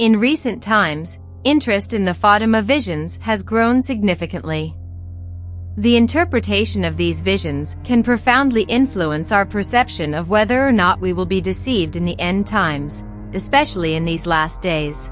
In recent times, interest in the Fatima visions has grown significantly. The interpretation of these visions can profoundly influence our perception of whether or not we will be deceived in the end times, especially in these last days.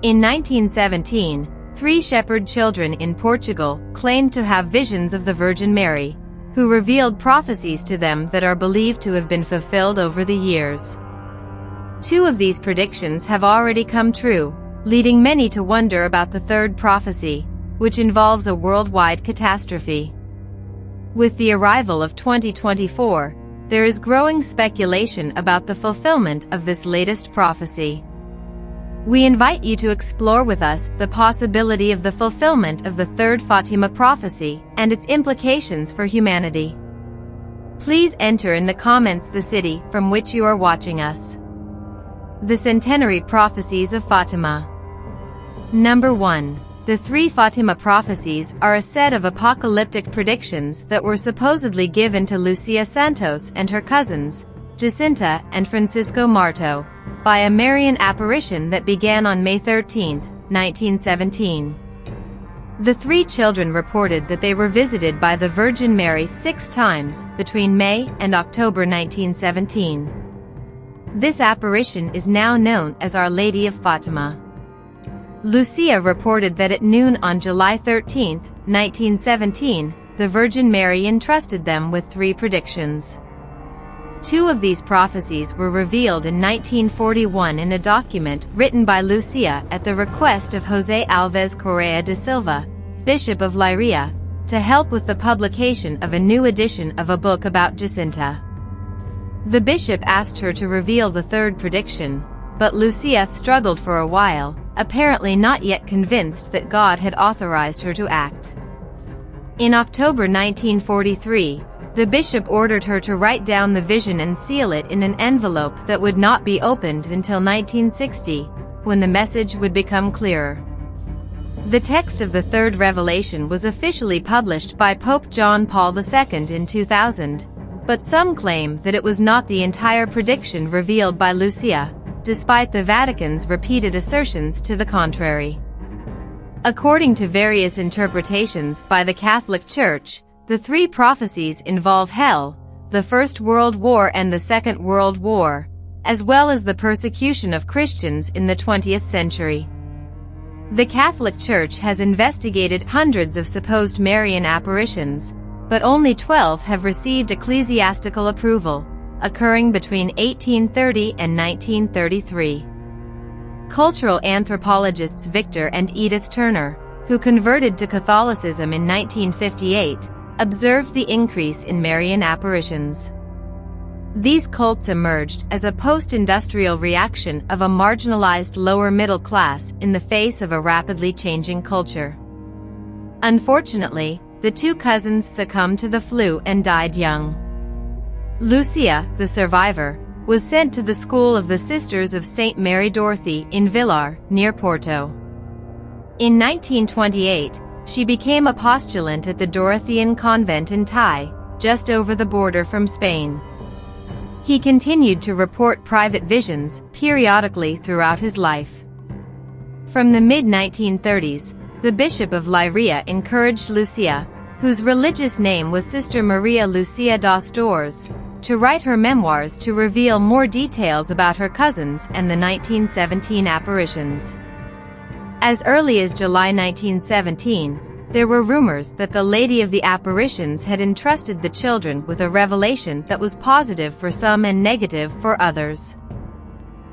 In 1917, 3 shepherd children in Portugal claimed to have visions of the Virgin Mary, who revealed prophecies to them that are believed to have been fulfilled over the years. 2 of these predictions have already come true, leading many to wonder about the third prophecy, which involves a worldwide catastrophe. With the arrival of 2024, there is growing speculation about the fulfillment of this latest prophecy. We invite you to explore with us the possibility of the fulfillment of the third Fatima prophecy and its implications for humanity. Please enter in the comments the city from which you are watching us. The Centenary Prophecies of Fatima. Number 1. The 3 Fatima prophecies are a set of apocalyptic predictions that were supposedly given to Lucia Santos and her cousins, Jacinta and Francisco Marto, by a Marian apparition that began on May 13, 1917. The 3 children reported that they were visited by the Virgin Mary 6 times between May and October 1917. This apparition is now known as Our Lady of Fatima. Lucia reported that at noon on July 13, 1917, the Virgin Mary entrusted them with 3 predictions. 2 of these prophecies were revealed in 1941 in a document written by Lucia at the request of José Alves Correa de Silva, Bishop of Leiria, to help with the publication of a new edition of a book about Jacinta. The bishop asked her to reveal the third prediction, but Lucia struggled for a while, apparently not yet convinced that God had authorized her to act. In October 1943, the bishop ordered her to write down the vision and seal it in an envelope that would not be opened until 1960, when the message would become clearer. The text of the third revelation was officially published by Pope John Paul II in 2000, but some claim that it was not the entire prediction revealed by Lucia, despite the Vatican's repeated assertions to the contrary. According to various interpretations by the Catholic Church, the 3 prophecies involve hell, the First World War and the Second World War, as well as the persecution of Christians in the 20th century. The Catholic Church has investigated hundreds of supposed Marian apparitions, but only 12 have received ecclesiastical approval, occurring between 1830 and 1933. Cultural anthropologists Victor and Edith Turner, who converted to Catholicism in 1958, observed the increase in Marian apparitions. These cults emerged as a post-industrial reaction of a marginalized lower middle class in the face of a rapidly changing culture. Unfortunately, the 2 cousins succumbed to the flu and died young. Lucia, the survivor, was sent to the school of the Sisters of St. Mary Dorothy in Villar, near Porto. In 1928, she became a postulant at the Dorothean convent in Tai, just over the border from Spain. He continued to report private visions periodically throughout his life. From the mid-1930s, the Bishop of Leiria encouraged Lucia, whose religious name was Sister Maria Lucia dos Dores, to write her memoirs to reveal more details about her cousins and the 1917 apparitions. As early as July 1917, there were rumors that the Lady of the Apparitions had entrusted the children with a revelation that was positive for some and negative for others.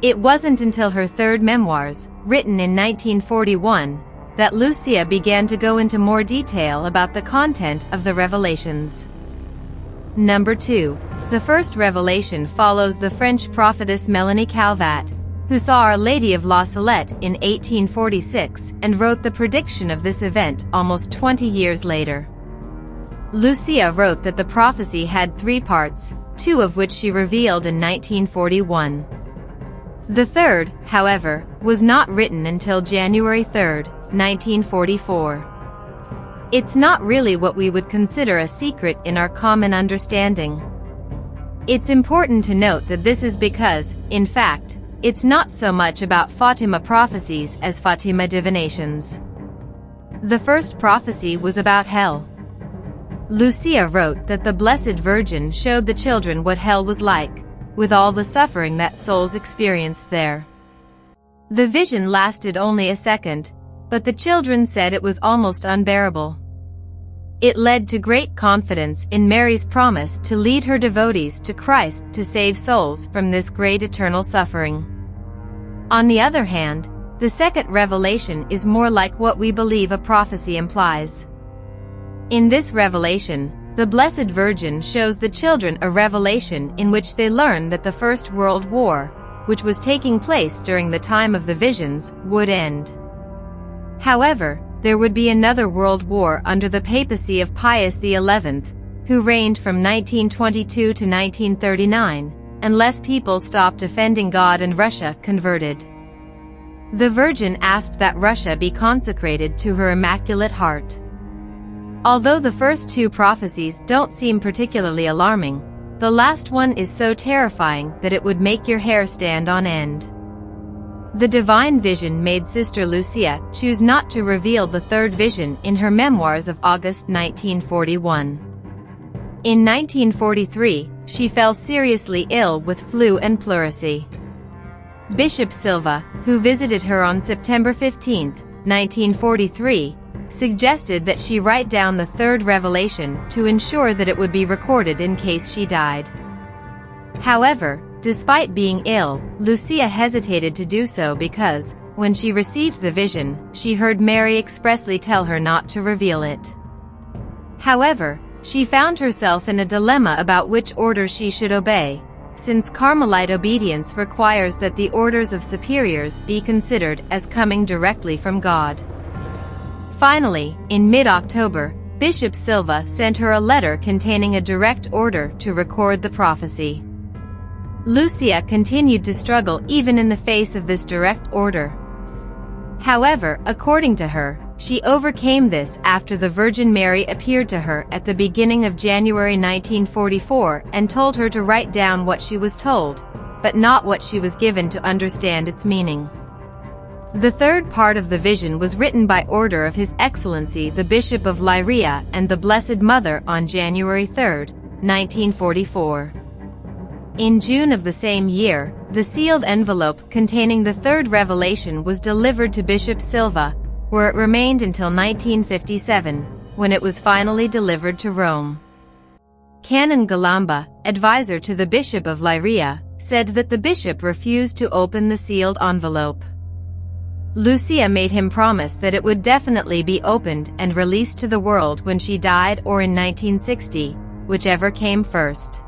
It wasn't until her third memoirs, written in 1941, that Lucia began to go into more detail about the content of the revelations. Number 2. The first revelation follows the French prophetess Mélanie Calvat, who saw Our Lady of La Salette in 1846 and wrote the prediction of this event almost 20 years later. Lucia wrote that the prophecy had 3 parts, 2 of which she revealed in 1941. The third, however, was not written until January 3, 1944. It's not really what we would consider a secret in our common understanding. It's important to note that this is because, in fact, it's not so much about Fatima prophecies as Fatima divinations. The first prophecy was about hell. Lucia wrote that the Blessed Virgin showed the children what hell was like, with all the suffering that souls experienced there. The vision lasted only a second, but the children said it was almost unbearable. It led to great confidence in Mary's promise to lead her devotees to Christ to save souls from this great eternal suffering. On the other hand, the second revelation is more like what we believe a prophecy implies. In this revelation, the Blessed Virgin shows the children a revelation in which they learn that the First World War, which was taking place during the time of the visions, would end. However, there would be another world war under the papacy of Pius XI, who reigned from 1922 to 1939, unless people stopped offending God and Russia converted. The Virgin asked that Russia be consecrated to her Immaculate Heart. Although the first two prophecies don't seem particularly alarming, the last one is so terrifying that it would make your hair stand on end. The divine vision made Sister Lucia choose not to reveal the third vision in her memoirs of August 1941. In 1943, she fell seriously ill with flu and pleurisy. Bishop Silva, who visited her on September 15, 1943, suggested that she write down the third revelation to ensure that it would be recorded in case she died. However, despite being ill, Lucia hesitated to do so because, when she received the vision, she heard Mary expressly tell her not to reveal it. However, she found herself in a dilemma about which order she should obey, since Carmelite obedience requires that the orders of superiors be considered as coming directly from God. Finally, in mid-October, Bishop Silva sent her a letter containing a direct order to record the prophecy. Lucia continued to struggle even in the face of this direct order. However, according to her, she overcame this after the Virgin Mary appeared to her at the beginning of January 1944 and told her to write down what she was told, but not what she was given to understand its meaning. The third part of the vision was written by order of His Excellency the Bishop of Leiria and the Blessed Mother on January 3, 1944. In June of the same year, the sealed envelope containing the third revelation was delivered to Bishop Silva, where it remained until 1957, when it was finally delivered to Rome. Canon Galamba, advisor to the Bishop of Leiria, said that the bishop refused to open the sealed envelope. Lucia made him promise that it would definitely be opened and released to the world when she died or in 1960, whichever came first.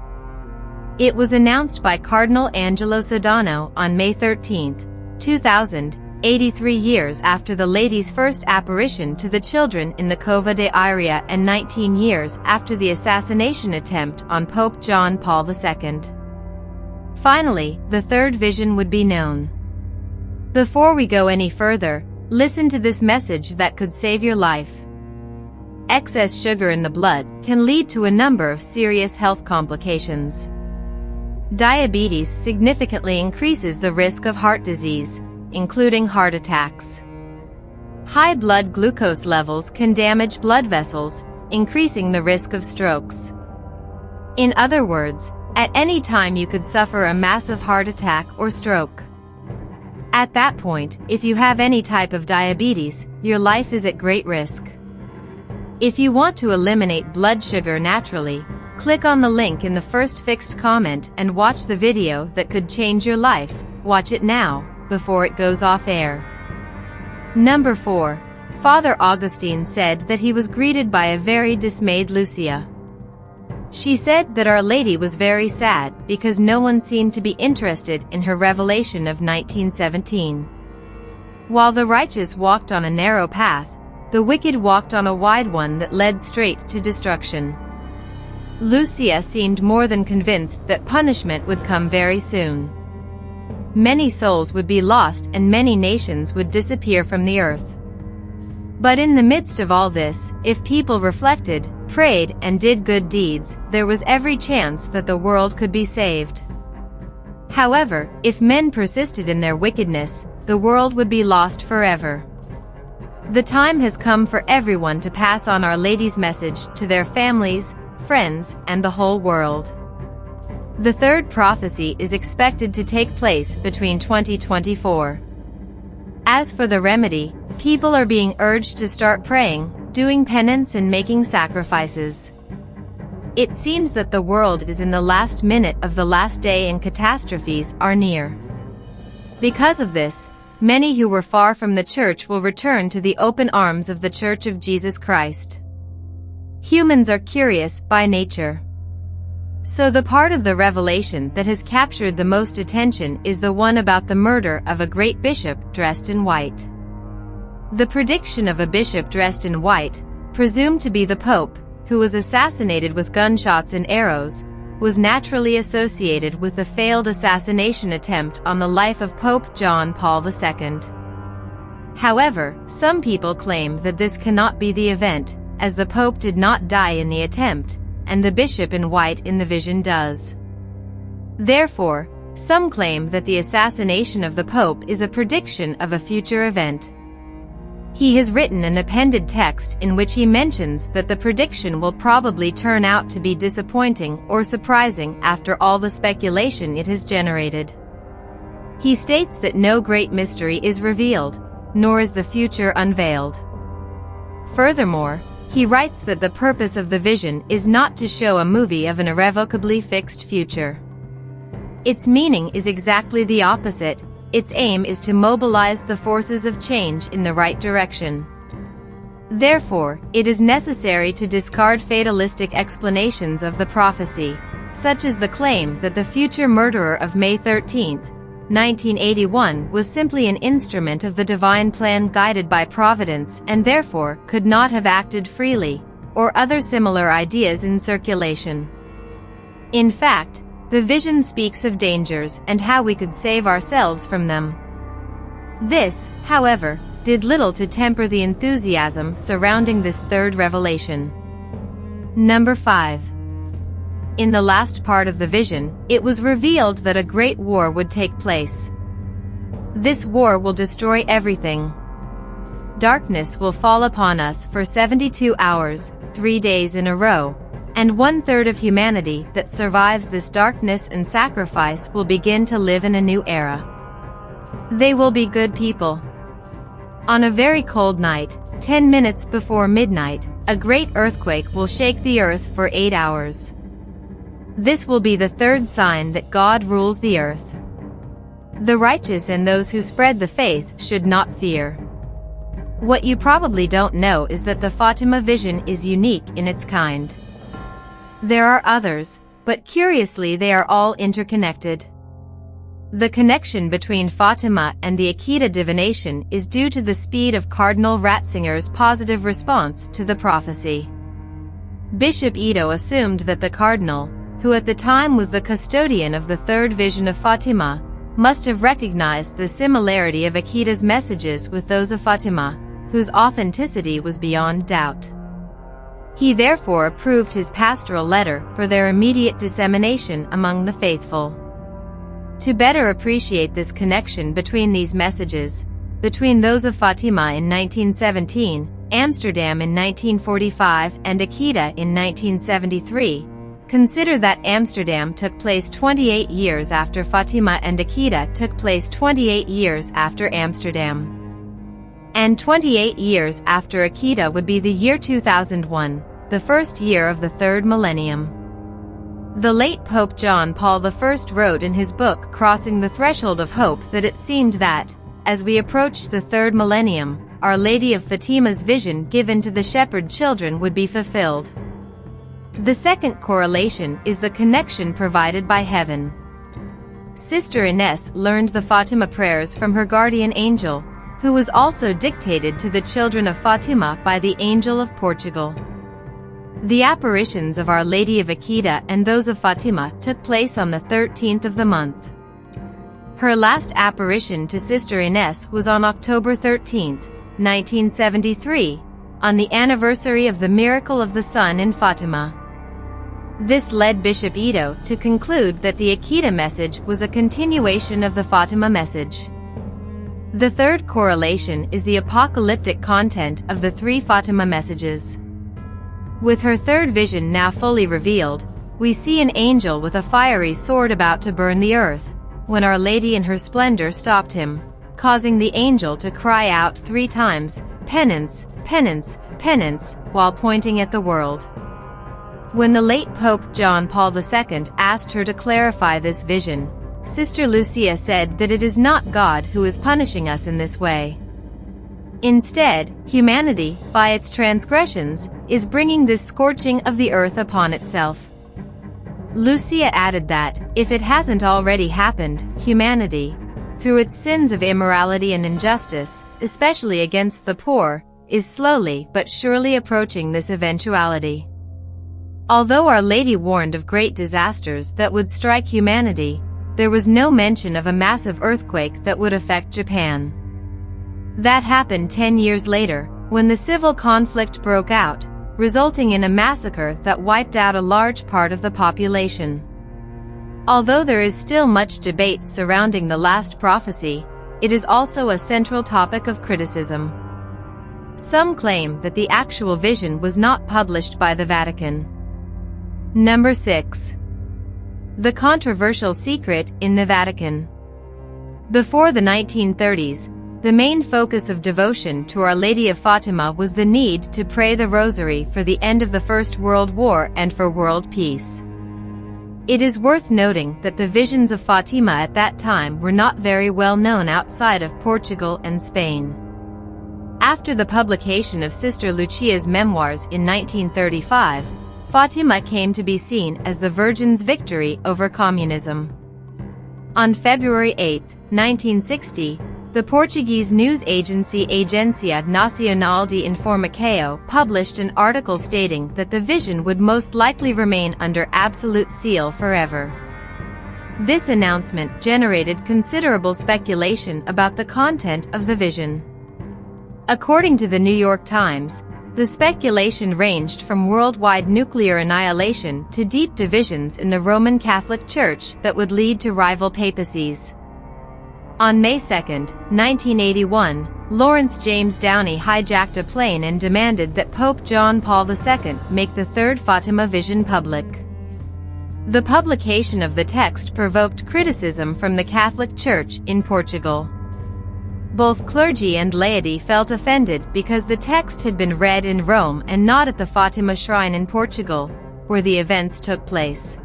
It was announced by Cardinal Angelo Sodano on May 13, 2000, 83 years after the lady's first apparition to the children in the Cova de Iria and 19 years after the assassination attempt on Pope John Paul II. Finally, the third vision would be known. Before we go any further, listen to this message that could save your life. Excess sugar in the blood can lead to a number of serious health complications. Diabetes significantly increases the risk of heart disease, including heart attacks. High blood glucose levels can damage blood vessels, increasing the risk of strokes. In other words, at any time you could suffer a massive heart attack or stroke. At that point, if you have any type of diabetes, your life is at great risk. If you want to eliminate blood sugar naturally, click on the link in the first fixed comment and watch the video that could change your life. Watch it now, before it goes off air. Number 4. Father Augustine said that he was greeted by a very dismayed Lucia. She said that Our Lady was very sad because no one seemed to be interested in her revelation of 1917. While the righteous walked on a narrow path, the wicked walked on a wide one that led straight to destruction. Lucia seemed more than convinced that punishment would come very soon. Many souls would be lost and many nations would disappear from the earth. But in the midst of all this, if people reflected, prayed, and did good deeds, there was every chance that the world could be saved. However, if men persisted in their wickedness, the world would be lost forever. The time has come for everyone to pass on Our Lady's message to their families, friends, and the whole world. The third prophecy is expected to take place between 2024. As for the remedy, people are being urged to start praying, doing penance and making sacrifices. It seems that the world is in the last minute of the last day and catastrophes are near. Because of this, many who were far from the church will return to the open arms of the Church of Jesus Christ. Humans are curious by nature. So the part of the revelation that has captured the most attention is the one about the murder of a great bishop dressed in white. The prediction of a bishop dressed in white, presumed to be the Pope, who was assassinated with gunshots and arrows, was naturally associated with the failed assassination attempt on the life of Pope John Paul II. However, some people claim that this cannot be the event, as the Pope did not die in the attempt, and the bishop in white in the vision does. Therefore, some claim that the assassination of the Pope is a prediction of a future event. He has written an appended text in which he mentions that the prediction will probably turn out to be disappointing or surprising after all the speculation it has generated. He states that no great mystery is revealed, nor is the future unveiled. Furthermore, he writes that the purpose of the vision is not to show a movie of an irrevocably fixed future. Its meaning is exactly the opposite. Its aim is to mobilize the forces of change in the right direction. Therefore, it is necessary to discard fatalistic explanations of the prophecy, such as the claim that the future murderer of May 13, 1981 was simply an instrument of the divine plan guided by providence and therefore could not have acted freely, or other similar ideas in circulation. In fact, the vision speaks of dangers and how we could save ourselves from them. This, however, did little to temper the enthusiasm surrounding this third revelation. Number 5. In the last part of the vision, it was revealed that a great war would take place. This war will destroy everything. Darkness will fall upon us for 72 hours, 3 days in a row, and 1/3 of humanity that survives this darkness and sacrifice will begin to live in a new era. They will be good people. On a very cold night, 10 minutes before midnight, a great earthquake will shake the earth for 8 hours. This will be the third sign that God rules the earth. The righteous and those who spread the faith should not fear. What you probably don't know is that the Fatima vision is unique in its kind. There are others, but curiously they are all interconnected. The connection between Fatima and the Akita divination is due to the speed of Cardinal Ratzinger's positive response to the prophecy. Bishop Ito assumed that the cardinal, who at the time was the custodian of the third vision of Fatima, must have recognized the similarity of Akita's messages with those of Fatima, whose authenticity was beyond doubt. He therefore approved his pastoral letter for their immediate dissemination among the faithful. To better appreciate this connection between these messages, between those of Fatima in 1917, Amsterdam in 1945 and Akita in 1973, consider that Amsterdam took place 28 years after Fatima and Akita took place 28 years after Amsterdam. And 28 years after Akita would be the year 2001, the first year of the third millennium. The late Pope John Paul I wrote in his book Crossing the Threshold of Hope that it seemed that, as we approached the third millennium, Our Lady of Fatima's vision given to the shepherd children would be fulfilled. The second correlation is the connection provided by heaven. Sister Ines learned the Fatima prayers from her guardian angel, who was also dictated to the children of Fatima by the Angel of Portugal. The apparitions of Our Lady of Akita and those of Fatima took place on the 13th of the month. Her last apparition to Sister Ines was on October 13, 1973, on the anniversary of the miracle of the sun in Fatima. This led Bishop Ito to conclude that the Akita message was a continuation of the Fatima message. The third correlation is the apocalyptic content of the three Fatima messages. With her third vision now fully revealed, we see an angel with a fiery sword about to burn the earth, when Our Lady in her splendor stopped him, causing the angel to cry out 3 times, "Penance, penance, penance," while pointing at the world. When the late Pope John Paul II asked her to clarify this vision, Sister Lucia said that it is not God who is punishing us in this way. Instead, humanity, by its transgressions, is bringing this scorching of the earth upon itself. Lucia added that, if it hasn't already happened, humanity, through its sins of immorality and injustice, especially against the poor, is slowly but surely approaching this eventuality. Although Our Lady warned of great disasters that would strike humanity, there was no mention of a massive earthquake that would affect Japan. That happened 10 years later, when the civil conflict broke out, resulting in a massacre that wiped out a large part of the population. Although there is still much debate surrounding the last prophecy, it is also a central topic of criticism. Some claim that the actual vision was not published by the Vatican. Number 6. The controversial secret in the Vatican. Before the 1930s, the main focus of devotion to Our Lady of Fatima was the need to pray the Rosary for the end of the First World War and for world peace. It is worth noting that the visions of Fatima at that time were not very well known outside of Portugal and Spain. After the publication of Sister Lucia's memoirs in 1935, Fatima came to be seen as the Virgin's victory over communism. On February 8, 1960, the Portuguese news agency Agência Nacional de Informação published an article stating that the vision would most likely remain under absolute seal forever. This announcement generated considerable speculation about the content of the vision. According to the New York Times, the speculation ranged from worldwide nuclear annihilation to deep divisions in the Roman Catholic Church that would lead to rival papacies. On May 2, 1981, Lawrence James Downey hijacked a plane and demanded that Pope John Paul II make the third Fatima vision public. The publication of the text provoked criticism from the Catholic Church in Portugal. Both clergy and laity felt offended because the text had been read in Rome and not at the Fatima Shrine in Portugal, where the events took place.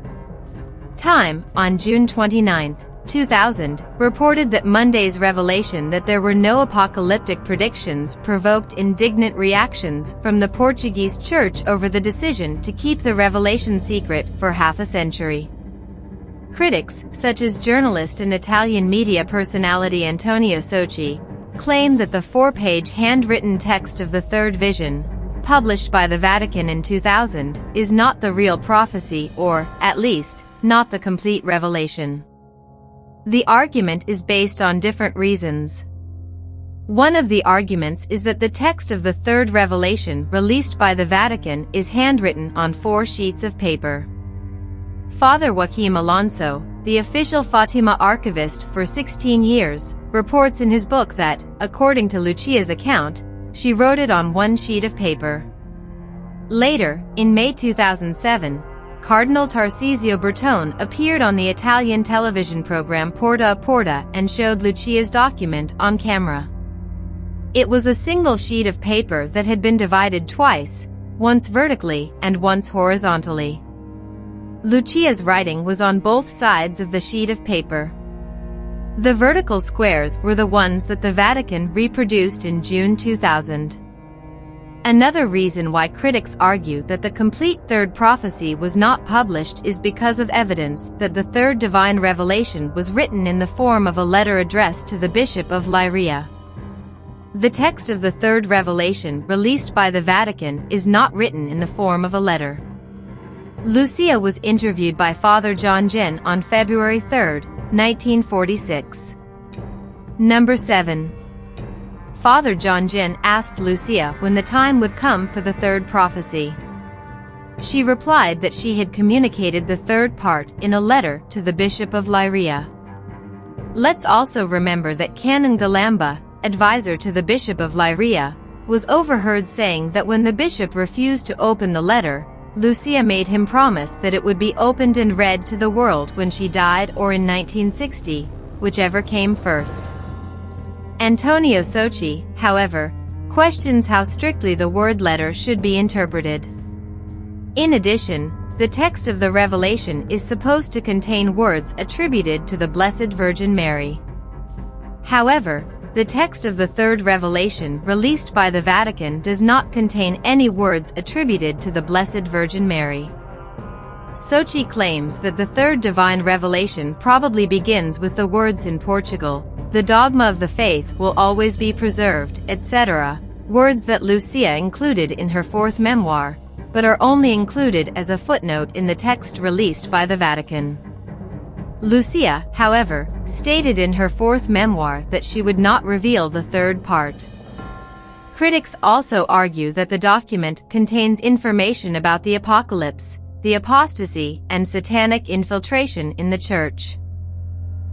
Time, on June 29, 2000, reported that Monday's revelation that there were no apocalyptic predictions provoked indignant reactions from the Portuguese Church over the decision to keep the revelation secret for half a century. Critics, such as journalist and Italian media personality Antonio Socci, claim that the 4-page handwritten text of the third vision, published by the Vatican in 2000, is not the real prophecy or, at least, not the complete revelation. The argument is based on different reasons. One of the arguments is that the text of the third revelation released by the Vatican is handwritten on 4 sheets of paper. Father Joaquim Alonso, the official Fatima archivist for 16 years, reports in his book that, according to Lucia's account, she wrote it on 1 sheet of paper. Later, in May 2007, Cardinal Tarcisio Bertone appeared on the Italian television program Porta a Porta and showed Lucia's document on camera. It was a single sheet of paper that had been divided twice, once vertically and once horizontally. Lucia's writing was on both sides of the sheet of paper. The vertical squares were the ones that the Vatican reproduced in June 2000. Another reason why critics argue that the complete third prophecy was not published is because of evidence that the third divine revelation was written in the form of a letter addressed to the Bishop of Leiria. The text of the third revelation released by the Vatican is not written in the form of a letter. Lucia was interviewed by Father John Gen on February 3, 1946. Number 7. Father John Gen asked Lucia when the time would come for the third prophecy. She replied that she had communicated the third part in a letter to the Bishop of Leiria. Let's also remember that Canon Galamba, advisor to the Bishop of Leiria, was overheard saying that when the bishop refused to open the letter, Lucia made him promise that it would be opened and read to the world when she died or in 1960, whichever came first. Antonio Socci, however, questions how strictly the word letter should be interpreted. In addition, the text of the Revelation is supposed to contain words attributed to the Blessed Virgin Mary. However, the text of the third revelation released by the Vatican does not contain any words attributed to the Blessed Virgin Mary. Socci claims that the third divine revelation probably begins with the words in Portugal, "The dogma of the faith will always be preserved," etc., words that Lucia included in her fourth memoir, but are only included as a footnote in the text released by the Vatican. Lucia, however, stated in her fourth memoir that she would not reveal the third part. Critics also argue that the document contains information about the apocalypse, the apostasy, and satanic infiltration in the Church.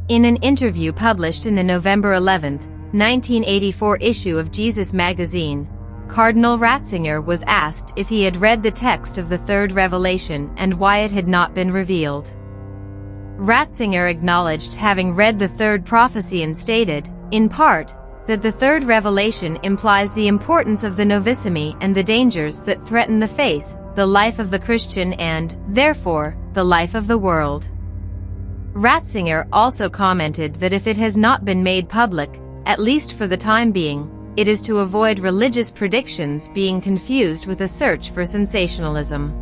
In an interview published in the November 11, 1984 issue of Jesus magazine, Cardinal Ratzinger was asked if he had read the text of the third revelation and why it had not been revealed. Ratzinger acknowledged having read the third prophecy and stated, in part, that the third revelation implies the importance of the novissimi and the dangers that threaten the faith, the life of the Christian and, therefore, the life of the world. Ratzinger also commented that if it has not been made public, at least for the time being, it is to avoid religious predictions being confused with a search for sensationalism.